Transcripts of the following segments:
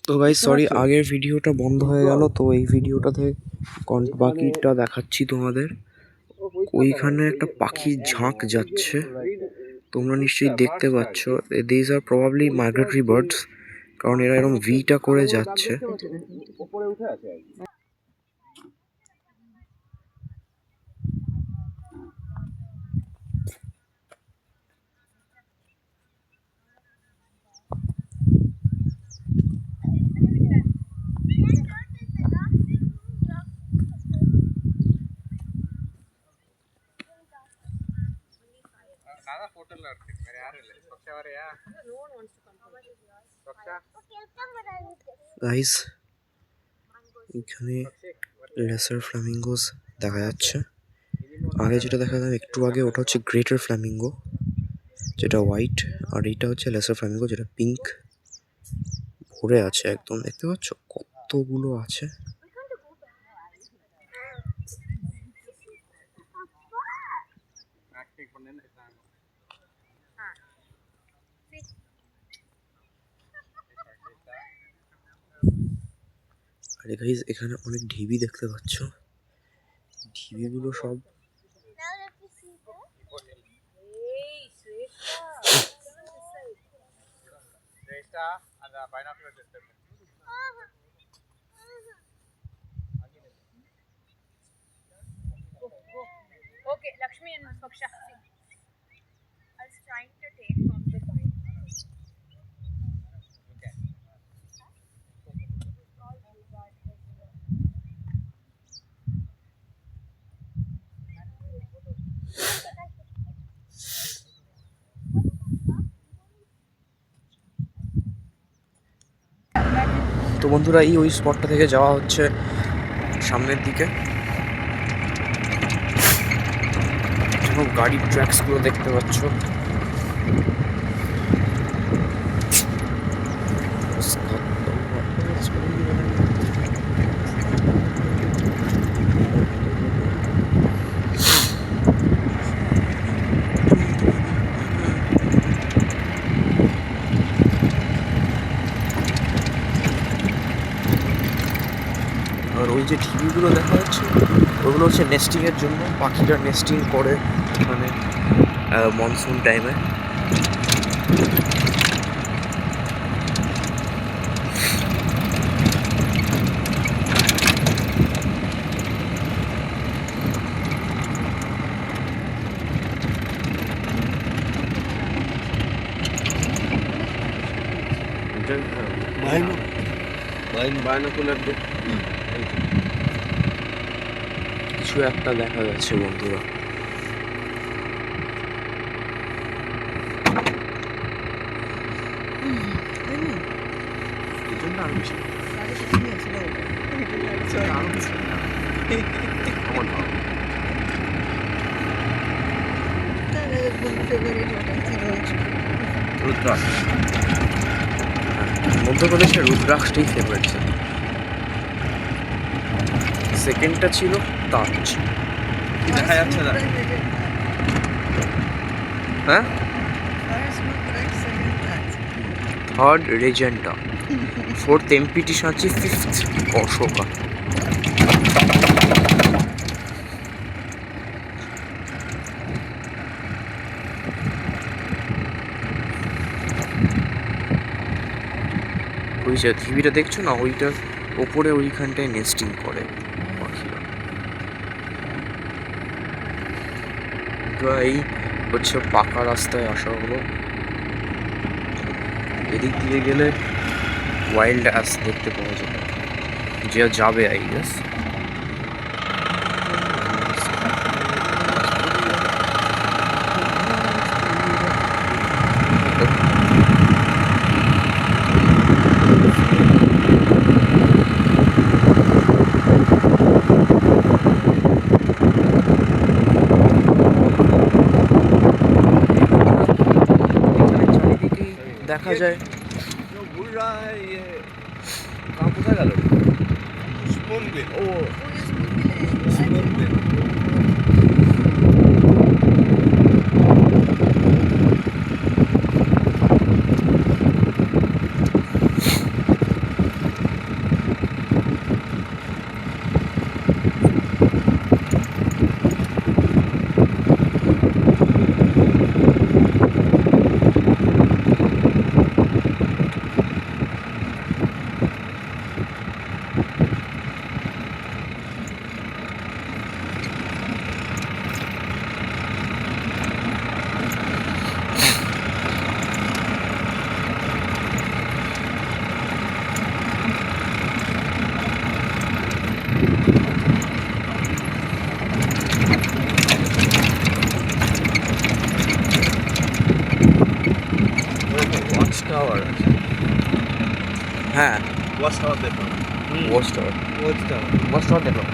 তো guys sorry, আগের ভিডিওটা বন্ধ হয়ে গেল, তো এই ভিডিওটাতে বাকিটা দেখাচ্ছি তোমাদের। ওইখানে একটা পাখির ঝাঁক যাচ্ছে, তোমরা নিশ্চয়ই দেখতে পাচ্ছ। This are probably migratory birds, কারণ এরা এরকম ভিটা করে যাচ্ছে। গাইস, এখানে লেসার ফ্ল্যামিঙ্গোস দেখা যাচ্ছে। আগে যেটা দেখা যায় একটু আগে, ওটা হচ্ছে গ্রেটার ফ্ল্যামিঙ্গো যেটা হোয়াইট, আর এইটা হচ্ছে লেসার ফ্ল্যামিঙ্গো যেটা পিঙ্ক। ভরে আছে একদম, দেখতে পাচ্ছ কতগুলো আছে। আরে গাইস, এখানে অনেক ঢিবি দেখতে পাচ্ছ। ঢিবিগুলো সব Okay, Lakshmi and Paksha. I was trying to take from the point. তো বন্ধুরা, ওই স্পটটা থেকে যাওয়া হচ্ছে সামনের দিকে। সব গাড়ির ট্র্যাক্সগুলো দেখতে পাচ্ছ। আর ওই যে ঢিবিগুলো দেখা যাচ্ছে, ওগুলো হচ্ছে নেস্টিংয়ের জন্য। পাখিরা নেস্টিং করে মানে মনসুন টাইমে। কিছু একটা দেখা যাচ্ছে বন্ধুরা। রুদ্রাক্ষ, মধ্যপ্রদেশের রুদ্রাক্ষটাই ফেভারিট ছিল। সেকেন্ডটা ছিল তাজ। কি দেখা যাচ্ছে না? হ্যাঁ, থার্ড রেজেন্টা, ফোর্থ এমপিটি সাঁচি, ফিফথ অশোকা। ওই যে টিভিটা দেখছো না, ওইটার ওপরে ওইখানটায় নেস্টিং করে পাখিরা। এই হচ্ছে পাকা রাস্তায় আসা হলো। এদিক দিয়ে গেলে ওয়াইল্ড অ্যাস দেখতে পাওয়া যাবে, যে যাবে আই গেস। দেখা যায় কোথায় গেল? ও হ্যাঁ ওয়াচ টাওয়ার দেখলাম। ওয়াচ টাওয়ার দেখলাম।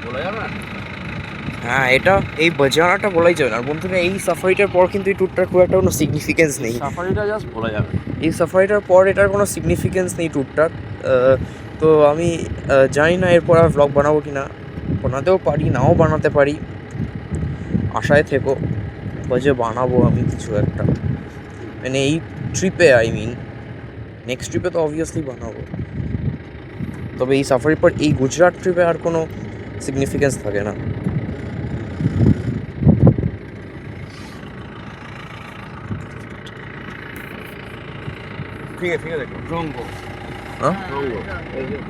বলা যাবে না। হ্যাঁ এটা এই বাজানাটা বলাই যাবে না। আর বন্ধুরা এই সাফারিটার পর কিন্তু এই ট্যুরটার খুব একটা কোনো সিগনিফিকেন্স নেই। সাফারিটা জাস্ট বলা যাবে না। এই সাফারিটার পর এটার কোনো সিগনিফিকেন্স নেই ট্যুরটার। তো আমি জানি না এরপর আর ভ্লগ বানাবো কি না, বানাতেও পারি নাও বানাতে পারি, আশায় থেকো বাজে বানাবো আমি কিছু একটা, মানে এই ট্রিপে নেক্সট ট্রিপে তো অবভিয়াসলি বানাবো। তবে এই সাফারির পর এই গুজরাট ট্রিপে আর কোনো সিগনিফিকেন্স থাকে না। ঠিক আছে দেখো রঙ্গ হ্যাঁ রঙ্গ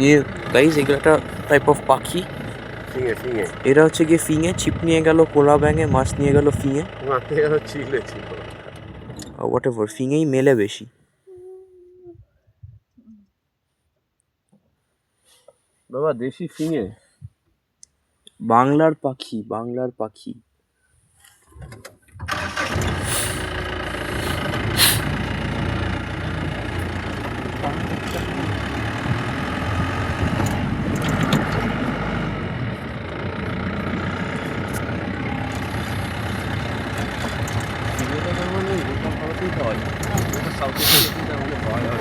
ইয়ে গাইজ এগুলো একটা টাইপ অফ পাখি। ঠিক আছে এরা হচ্ছে গিয়ে ফিঙে, ছিপ নিয়ে গেল কোলা ব্যাঙে, মাছ নিয়ে গেল ফিঙে, মাঠে চিলে ছিল। হোয়াট এভার, ফিঙেই মেলে বেশি। বাবা দেশি ফিঙে বাংলার পাখি, বাংলার পাখি। ফিঙেটা তার মানে গোটা ভারতেই পাওয়া যায়, গোটা সাউথ এশিয়াতেই তার মানে পাওয়া যায়।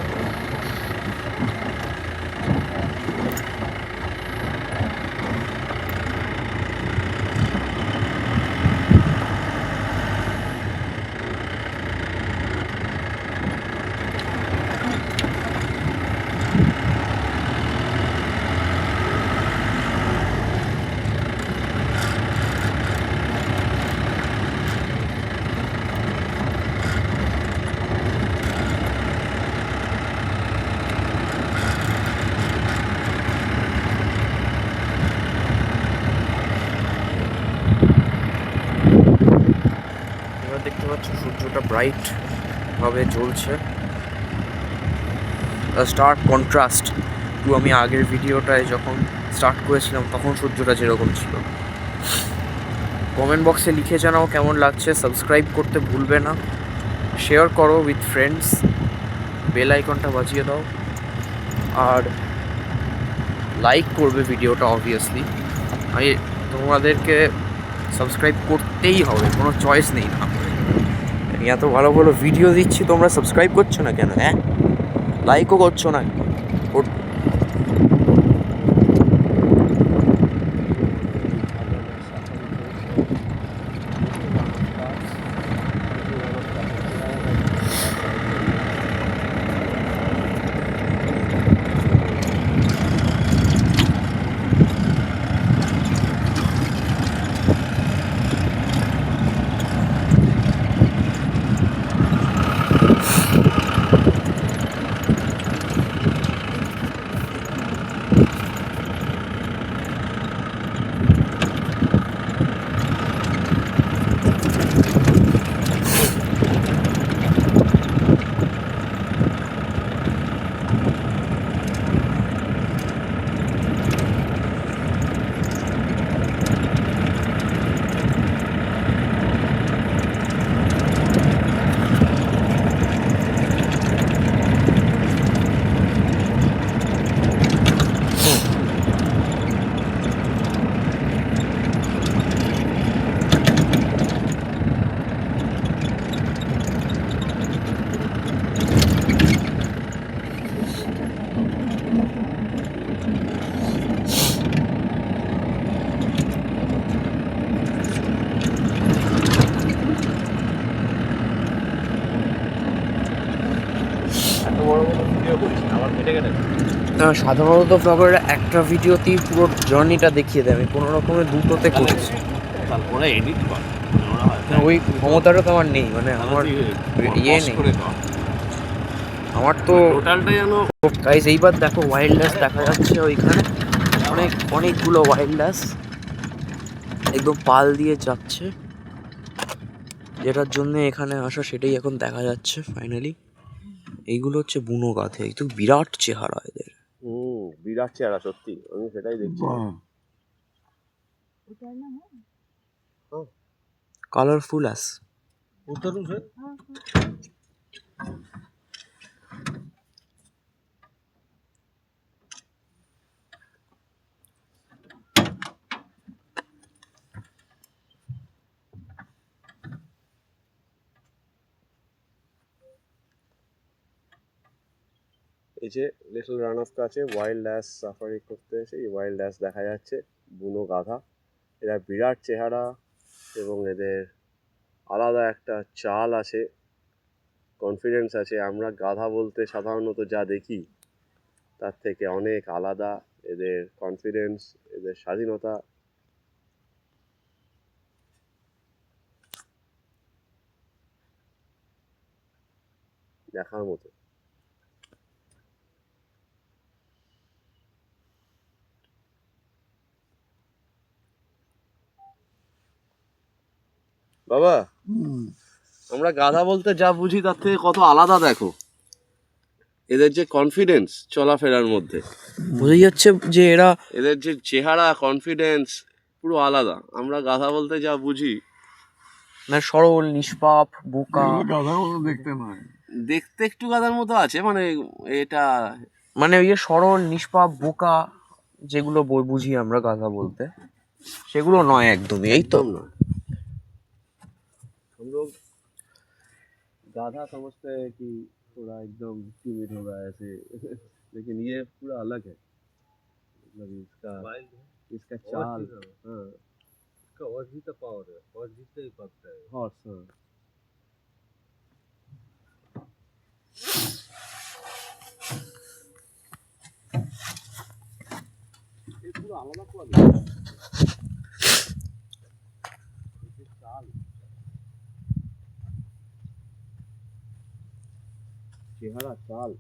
এবার দেখতে পাচ্ছ সূর্যটা ব্রাইট ভাবে জ্বলছে, স্টার্ক কন্ট্রাস্ট টু আমি আগের ভিডিওটায় যখন স্টার্ট করেছিলাম তখন সূর্যটা যেরকম ছিল। কমেন্ট বক্সে লিখে জানাও কেমন লাগছে, সাবস্ক্রাইব করতে ভুলবে না, শেয়ার করো উইথ ফ্রেন্ডস, বেল আইকনটা বাজিয়ে দাও, আর লাইক করবে ভিডিওটা অবভিয়াসলি। আমি তোমাদেরকে সাবস্ক্রাইব করতেই হবে, কোনো চয়েস নেই না করে। আমি এত ভালো ভালো ভিডিও দিচ্ছি, তোমরা সাবস্ক্রাইব করছো না কেন? হ্যাঁ, লাইকও করছো না। ভিডিও করিস না, আবার কেটে কেটে কর। না সাধারণত ব্লগাররা একটা ভিডিওতেই পুরো জার্নিটা দেখিয়ে দেয়, আমি কোনো রকমের দুটোতে করছি। তারপরে এডিট কর, ওরা হয় না, ওই ক্ষমতাটা তো আমার নেই, মানে আমার ইয়ে পজ নেই করে কর। আমার তো। টোটালটা যেন গাইস এইবার দেখো ওয়াইল্ড লাস দেখা যাচ্ছে ওইখানে, অনেকগুলো ওয়াইল্ড লাস একদম পাল দিয়ে যাচ্ছে, যেটার জন্য এখানে আসা সেটাই এখন দেখা যাচ্ছে ফাইনালি। এইগুলো হচ্ছে বুনো গাধে, একটু বিরাট চেহারা এদের, বিরাট চেহারা সত্যি, আমি সেটাই দেখছি। Colourful as. উত্তরুণ সে এই যে লিটল রান অফ কাছে ওয়াইল্ড অ্যাস সাফারি করতে এসে এই ওয়াইল্ড অ্যাস দেখা যাচ্ছে, বুনো গাধা। এরা বিরাট চেহারা এবং এদের আলাদা একটা চাল আছে, কনফিডেন্স আছে। আমরা গাধা বলতে সাধারণত যা দেখি তার থেকে অনেক আলাদা এদের কনফিডেন্স, এদের স্বাধীনতা। দেখার মতো। বাবা, আমরা গাধা বলতে যা বুঝি তার থেকে কত আলাদা দেখো এদের যে কনফিডেন্স চলাফেরার মধ্যে, বোঝা যাচ্ছে যে এরা, এদের যে চেহারা, কনফিডেন্স পুরো আলাদা। আমরা গাধা বলতে যা বুঝি, মানে সরল নিষ্পাপ বোকা, দেখতে একটু গাধার মতো আছে, মানে এটা মানে ওই যে সরল নিষ্পাপ বোকা যেগুলো বুঝি আমরা গাধা বলতে, সেগুলো নয় একদমই, এই তো। একদম না। हम लोग गाधा समझते हैं कि थोड़ा एकदम टिमिड होगा ऐसे लेकिन ये पूरा अलग है, मतलब इसका चाल, हाँ इसका और भी तो पावर है, और जितने ही पकता है हॉर्स, हाँ ये पूरा आलादा quality है। ये चाल, চেহারা, চাল।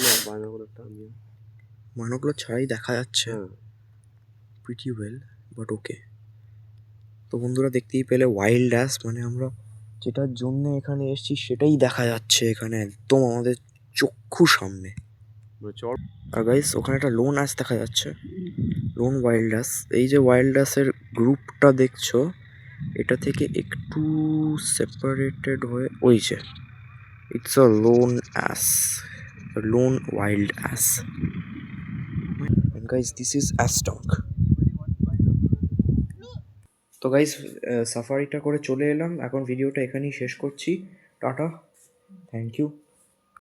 না বাইনোকুলারটা নিয়ে, মানবগুলো ছাড়াই দেখা যাচ্ছে হ্যাঁ প্রিটি ওয়েল, বাট ওকে। তো বন্ধুরা দেখতেই পেলে ওয়াইল্ড অ্যাস, মানে আমরা যেটার জন্য এখানে এসেছি সেটাই দেখা যাচ্ছে এখানে একদম আমাদের চক্ষু সামনে। চড়। আর গাইস ওখানে একটা লোন অ্যাস দেখা যাচ্ছে, লোন ওয়াইল্ড অ্যাস। এই যে ওয়াইল্ড অ্যাসের গ্রুপটা দেখছো, এটা থেকে একটু সেপারেটেড হয়ে ওই যে it's a lone ass, lone wild ass. Guys this is Astok. তো গাইস সাফারিটা করে চলে এলাম, এখন ভিডিওটা এখানেই শেষ করছি। Tata, thank you.